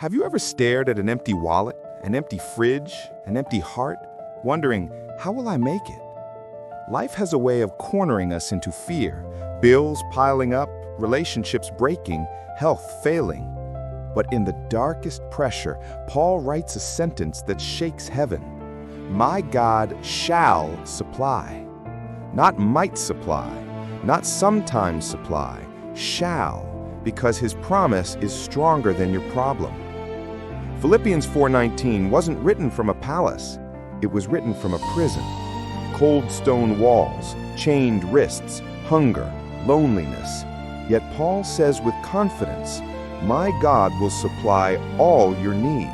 Have you ever stared at an empty wallet, an empty fridge, an empty heart, wondering, how will I make it? Life has a way of cornering us into fear, bills piling up, relationships breaking, health failing. But in the darkest pressure, Paul writes a sentence that shakes heaven. My God shall supply. Not might supply, not sometimes supply, shall, because his promise is stronger than your problem. Philippians 4:19 wasn't written from a palace. It was written from a prison. Cold stone walls, chained wrists, hunger, loneliness. Yet Paul says with confidence, my God will supply all your need.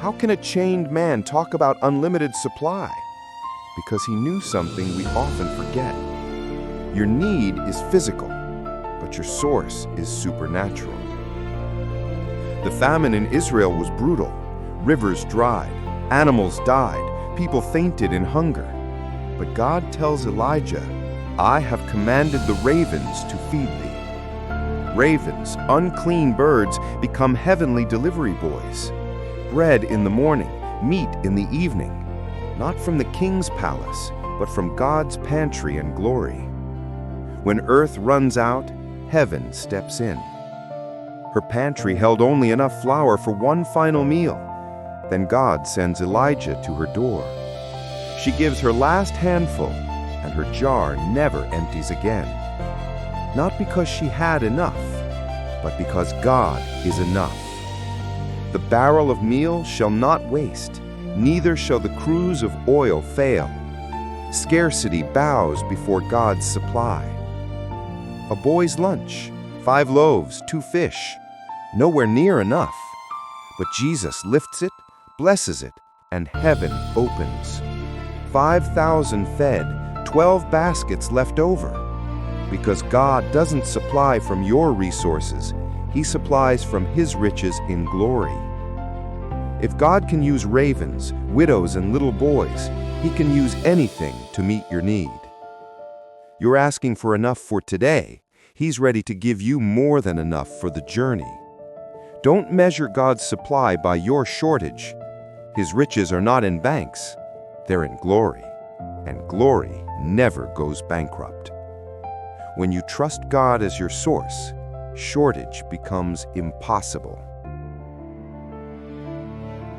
How can a chained man talk about unlimited supply? Because he knew something we often forget. Your need is physical, but your source is supernatural. The famine in Israel was brutal. Rivers dried, animals died, people fainted in hunger. But God tells Elijah, I have commanded the ravens to feed thee. Ravens, unclean birds, become heavenly delivery boys. Bread in the morning, meat in the evening. Not from the king's palace, but from God's pantry and glory. When earth runs out, heaven steps in. Her pantry held only enough flour for one final meal. Then God sends Elijah to her door. She gives her last handful, and her jar never empties again. Not because she had enough, but because God is enough. The barrel of meal shall not waste, neither shall the cruse of oil fail. Scarcity bows before God's supply. A boy's lunch, 5 loaves, 2 fish, nowhere near enough. But Jesus lifts it, blesses it, and heaven opens. 5,000 fed, 12 baskets left over. Because God doesn't supply from your resources, He supplies from His riches in glory. If God can use ravens, widows, and little boys, He can use anything to meet your need. You're asking for enough for today. He's ready to give you more than enough for the journey. Don't measure God's supply by your shortage. His riches are not in banks. They're in glory, and glory never goes bankrupt. When you trust God as your source, shortage becomes impossible.